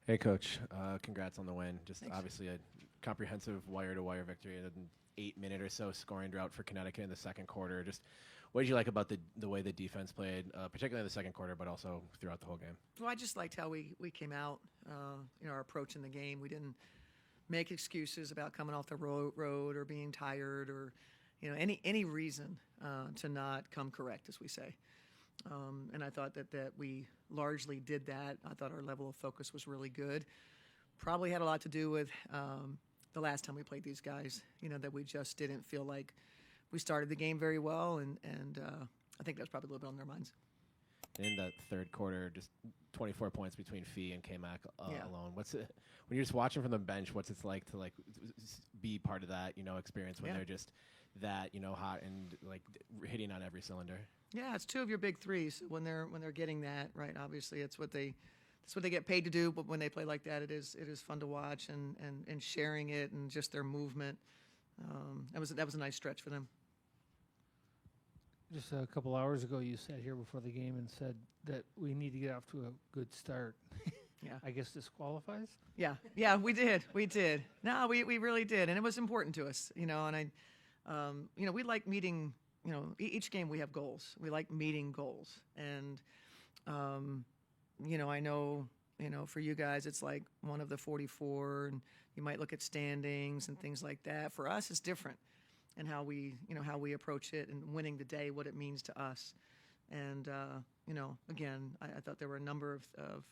Hey, Coach. Congrats on the win. Just Thanks. obviously a comprehensive wire-to-wire victory, an 8 minute or so scoring drought for Connecticut in the second quarter. Just what did you like about the way the defense played, particularly in the second quarter, but also throughout the whole game? Well, I just liked how we came out, our approach in the game. We didn't make excuses about coming off the road or being tired or, any reason to not come correct, as we say. And I thought that we largely did that. I thought our level of focus was really good. Probably had a lot to do with the last time we played these guys, that we just didn't feel like we started the game very well. And I think that's probably a little bit on their minds. In that third quarter, just 24 points between Fee and K-Mac Yeah. alone. What's it when you're just watching from the bench? What's it like to be part of that experience when Yeah. they're just that hot and hitting on every cylinder? Yeah, it's two of your big threes when they're getting that right. Obviously, it's what they get paid to do. But when they play like that, it is fun to watch and sharing it and just their movement. That was a nice stretch for them. Just a couple hours ago, you sat here before the game and said that we need to get off to a good start. Yeah, I guess this qualifies. yeah, we did. No, we really did, and it was important to us, And we like meeting. Each game we have goals. We like meeting goals, and I know, for you guys, it's like one of the 44, and you might look at standings and things like that. For us, it's different, and how we approach it and winning the day, what it means to us. And again, I thought there were a number of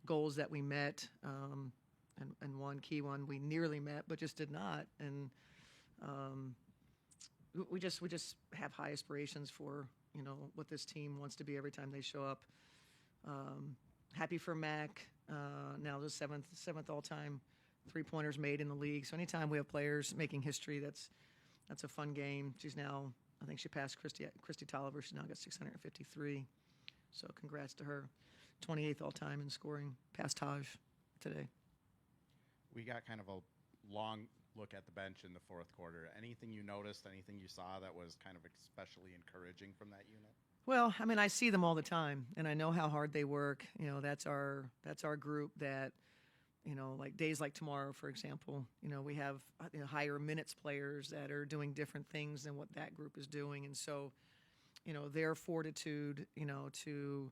goals that we met, and one key one we nearly met, but just did not. And we just have high aspirations for what this team wants to be every time they show up. Happy for Mac, now the seventh all-time three-pointers made in the league. So anytime we have players making history, that's a fun game. She's now, I think she passed Christy Tolliver. She's now got 653. So congrats to her. 28th all-time in scoring, past Taj today. We got kind of a long look at the bench in the fourth quarter. Anything you noticed, anything you saw that was kind of especially encouraging from that unit? Well, I mean, I see them all the time, and I know how hard they work. That's our group that, like days like tomorrow, for example, we have higher minutes players that are doing different things than what that group is doing. And so, their fortitude, to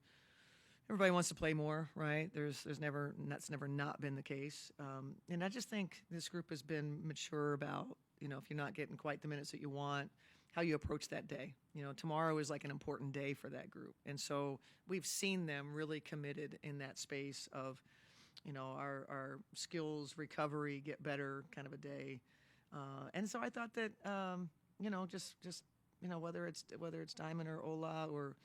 everybody wants to play more, right? That's never not been the case. And I just think this group has been mature about, if you're not getting quite the minutes that you want, how you approach that day. Tomorrow is like an important day for that group. And so we've seen them really committed in that space of, our skills, recovery, get better kind of a day. And so I thought that, just whether it's Diamond or Ola or,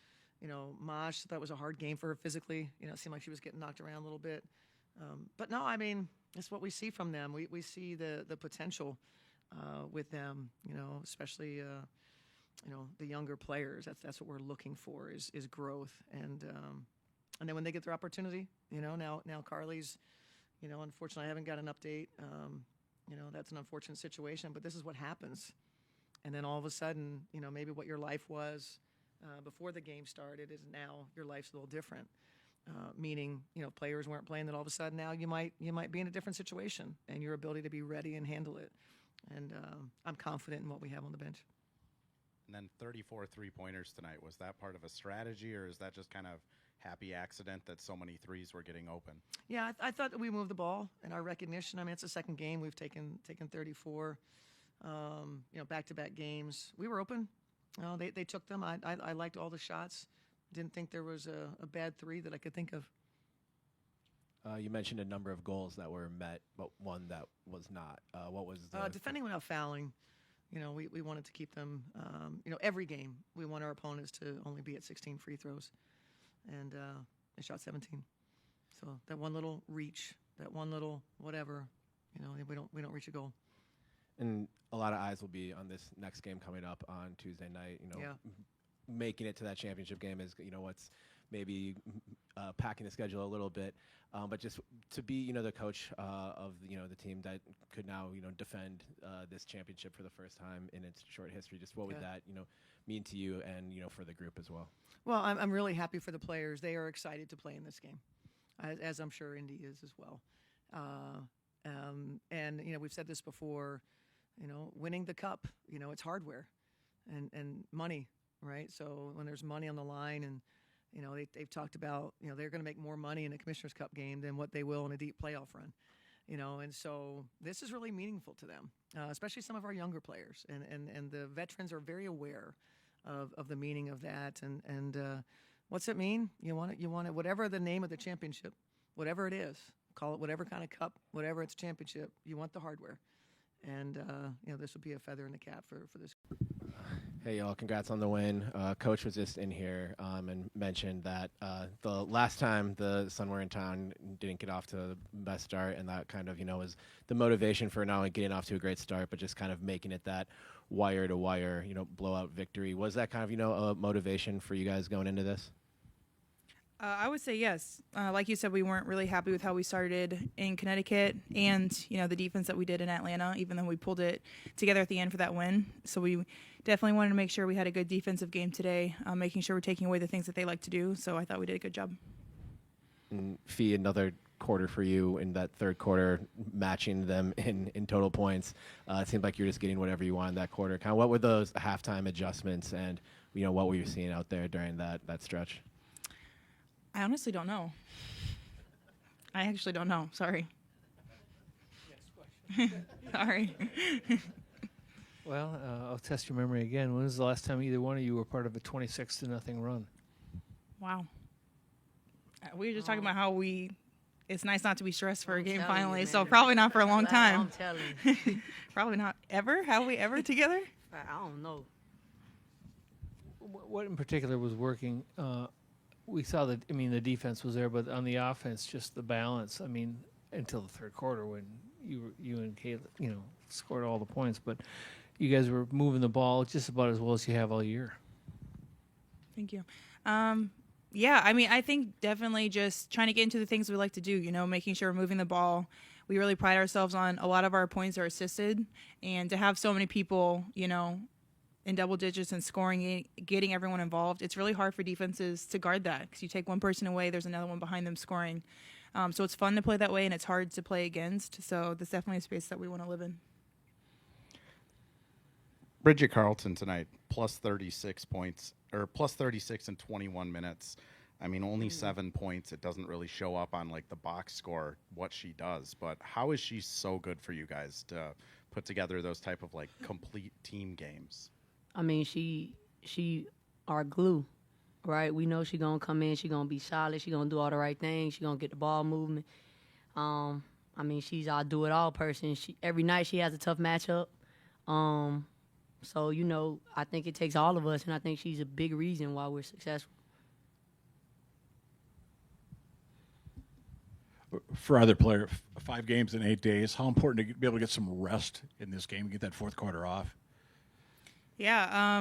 Mosh, that was a hard game for her physically. It seemed like she was getting knocked around a little bit. But no, I mean, that's what we see from them. We see the potential with them, especially, the younger players. That's what we're looking for is growth. And then when they get their opportunity, now Carly's, unfortunately I haven't got an update. That's an unfortunate situation, but this is what happens. And then all of a sudden, maybe what your life was before the game started is now your life's a little different. Meaning, players weren't playing, that all of a sudden now you might be in a different situation, and your ability to be ready and handle it. And I'm confident in what we have on the bench. And then 34 three-pointers tonight. Was that part of a strategy, or is that just kind of happy accident that so many threes were getting open? Yeah, I thought that we moved the ball in our recognition. I mean, it's the second game we've taken 34. Back-to-back games. We were open. They took them. I liked all the shots. Didn't think there was a bad three that I could think of. You mentioned a number of goals that were met, but one that was not. What was the defending without fouling? We wanted to keep them. Every game we want our opponents to only be at 16 free throws, and they shot 17. So that one little reach, that one little whatever, we don't reach a goal. And a lot of eyes will be on this next game coming up on Tuesday night. Yeah. Making it to that championship game is what's maybe packing the schedule a little bit, but just to be the coach of the team that could now defend this championship for the first time in its short history. Just what would that mean to you and for the group as well? Well, I'm really happy for the players. They are excited to play in this game. as I'm sure Indy is as well. And we've said this before. Winning the cup, it's hardware and money, right? So when there's money on the line, and they've talked about they're going to make more money in a Commissioner's Cup game than what they will in a deep playoff run. And so this is really meaningful to them, especially some of our younger players, and the veterans are very aware of the meaning of that. And what's it mean? You want it, whatever the name of the championship, whatever it is, call it whatever kind of cup, whatever it's championship, you want the hardware. And this will be a feather in the cap for this. Hey, y'all, congrats on the win. Coach was just in here and mentioned that the last time the Sun were in town didn't get off to the best start, and that kind of, was the motivation for not only getting off to a great start, but just kind of making it that wire-to-wire, blowout victory. Was that kind of, a motivation for you guys going into this? I would say yes. Like you said, we weren't really happy with how we started in Connecticut and, the defense that we did in Atlanta, even though we pulled it together at the end for that win. So we definitely wanted to make sure we had a good defensive game today, making sure we're taking away the things that they like to do. So I thought we did a good job. And Fee, another quarter for you in that third quarter, matching them in total points. It seemed like you're just getting whatever you want in that quarter. Kind of what were those halftime adjustments, and, what were you seeing out there during that stretch? I honestly don't know. I actually don't know. Sorry. Sorry. Well, I'll test your memory again. When was the last time either one of you were part of a 26-0 run? Wow. We were just talking about how it's nice not to be stressed for a game finally, so probably not for a long time. I'm telling you. Probably not ever. Have we ever together? I don't know. What in particular was working? We saw that, the defense was there, but on the offense, just the balance. Until the third quarter when you and Kayla, scored all the points, but you guys were moving the ball just about as well as you have all year. Thank you. Yeah, I think definitely just trying to get into the things we like to do, making sure we're moving the ball. We really pride ourselves on a lot of our points are assisted, and to have so many people, in double digits and scoring, getting everyone involved, it's really hard for defenses to guard that because you take one person away, there's another one behind them scoring. So it's fun to play that way, and it's hard to play against. So that's definitely a space that we want to live in. Bridget Carlton tonight, plus 36 points, or plus 36 in 21 minutes. Only 7 points. It doesn't really show up on, the box score, what she does. But how is she so good for you guys to put together those type of, complete team games? She our glue, right? We know she gonna come in, she gonna be solid, she gonna do all the right things, she gonna get the ball movement. She's our do-it-all person. Every night she has a tough matchup. So, I think it takes all of us, and I think she's a big reason why we're successful. For other player, 5 games in 8 days, how important to be able to get some rest in this game and get that fourth quarter off? Yeah,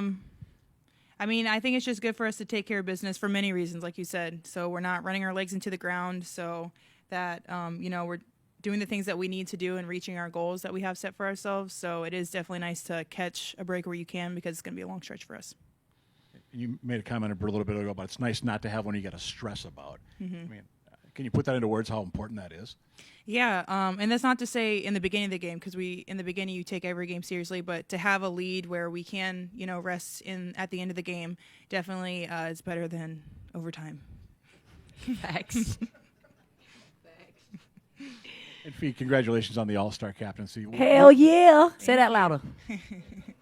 I think it's just good for us to take care of business for many reasons, like you said. So we're not running our legs into the ground, so that, we're doing the things that we need to do and reaching our goals that we have set for ourselves. So it is definitely nice to catch a break where you can, because it's going to be a long stretch for us. You made a comment a little bit ago about it's nice not to have one you got to stress about. Mm-hmm. Can you put that into words, how important that is? Yeah, and that's not to say in the beginning of the game, because in the beginning you take every game seriously, but to have a lead where we can, rest at the end of the game definitely is better than overtime. Facts. And Fee, congratulations on the All-Star captaincy. Hell yeah. Say that louder.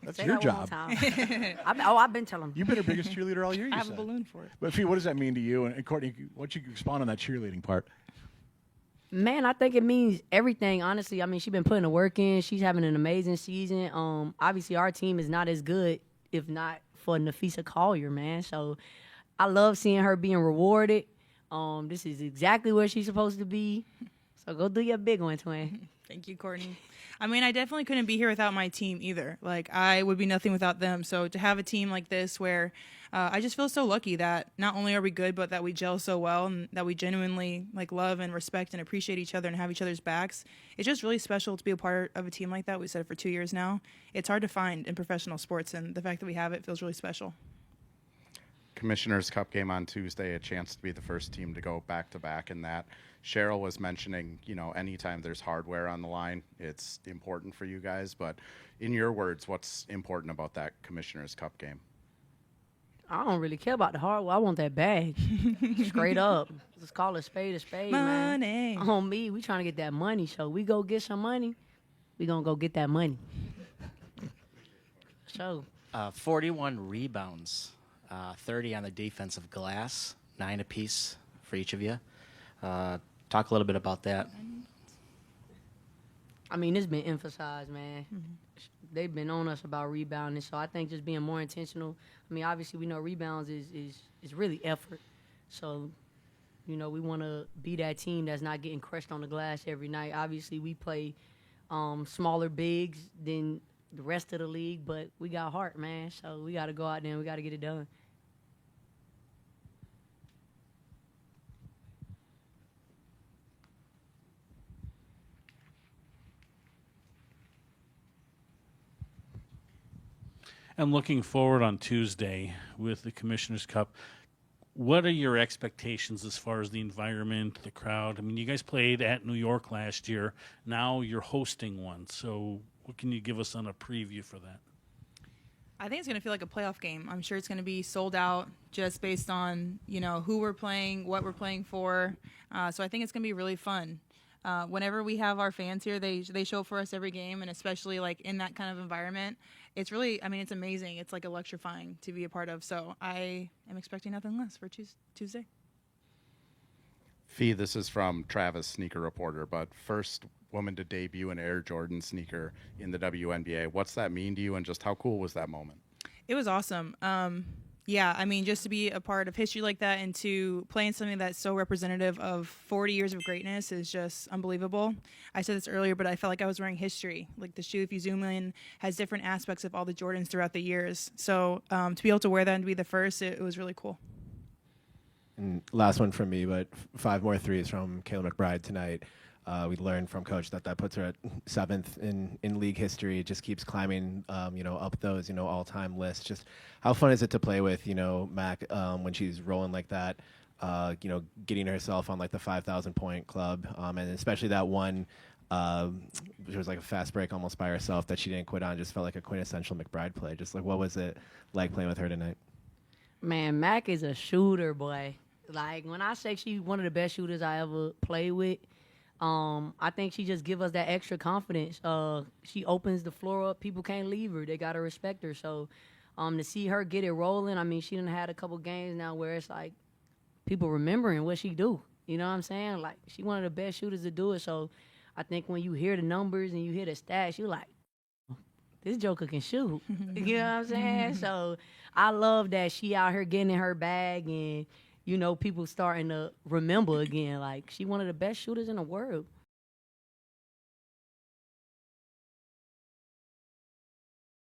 That's Say your that one job. more time. I've been telling them. You've been her biggest cheerleader all year, you I have said. a balloon for it. But Fee, what does that mean to you? And Courtney, why don't you expound on that cheerleading part? Man, I think it means everything, honestly. She's been putting the work in. She's having an amazing season. Obviously, our team is not as good if not for Napheesa Collier, man. So I love seeing her being rewarded. This is exactly where she's supposed to be. So go do your big one, twin. Thank you, Courtney. I definitely couldn't be here without my team either. I would be nothing without them. So to have a team like this where I just feel so lucky that not only are we good, but that we gel so well and that we genuinely love and respect and appreciate each other and have each other's backs. It's just really special to be a part of a team like that. We've said it for 2 years now. It's hard to find in professional sports, and the fact that we have it feels really special. Commissioner's Cup game on Tuesday, a chance to be the first team to go back-to-back in that. Cheryl was mentioning, anytime there's hardware on the line, it's important for you guys. But in your words, what's important about that Commissioner's Cup game? I don't really care about the hardware. I want that bag. Straight up. Let's call a spade, man. Money. On me, we trying to get that money. So we go get some money, we going to go get that money. So 41 rebounds, 30 on the defensive glass, 9 apiece for each of you. Talk a little bit about that. I mean, it's been emphasized, man. They've been on us about rebounding, so I think just being more intentional. I mean, obviously, we know rebounds is really effort. So, we want to be that team that's not getting crushed on the glass every night. Obviously, we play smaller bigs than the rest of the league, but we got heart, man. So we got to go out there and we got to get it done. And looking forward on Tuesday with the Commissioner's Cup, what are your expectations as far as the environment, the crowd? I mean, you guys played at New York last year. Now you're hosting one. So what can you give us on a preview for that? I think it's going to feel like a playoff game. I'm sure it's going to be sold out just based on, who we're playing, what we're playing for. So I think it's going to be really fun. Whenever we have our fans here, they show up for us every game, and especially like in that kind of environment, it's really, it's amazing. It's like electrifying to be a part of. So I am expecting nothing less for Tuesday. Fee, this is from Travis, sneaker reporter, but first woman to debut an Air Jordan sneaker in the WNBA. What's that mean to you, and just how cool was that moment? It was awesome. Yeah, just to be a part of history like that and to play in something that's so representative of 40 years of greatness is just unbelievable. I said this earlier, but I felt like I was wearing history. Like the shoe, if you zoom in, has different aspects of all the Jordans throughout the years. So to be able to wear that and to be the first, it was really cool. And last one from me, but 5 more threes from Kayla McBride tonight. We learned from Coach that puts her at 7th in league history. It just keeps climbing, up those, all-time lists. Just how fun is it to play with, Mac, when she's rolling like that, getting herself on like the 5,000-point club, and especially that one, which was like a fast break almost by herself that she didn't quit on. Just felt like a quintessential McBride play. Just like, what was it like playing with her tonight? Man, Mac is a shooter, boy. Like, when I say she's one of the best shooters I ever played with, I think she just give us that extra confidence. She opens the floor up. People can't leave her. They got to respect her. So to see her get it rolling, she done had a couple games now where it's like people remembering what she do. You know what I'm saying? Like, she one of the best shooters to do it. So I think when you hear the numbers and you hear the stats, you're like, this joker can shoot. You know what I'm saying? So I love that she out here getting in her bag and, people starting to remember again. Like, she one of the best shooters in the world.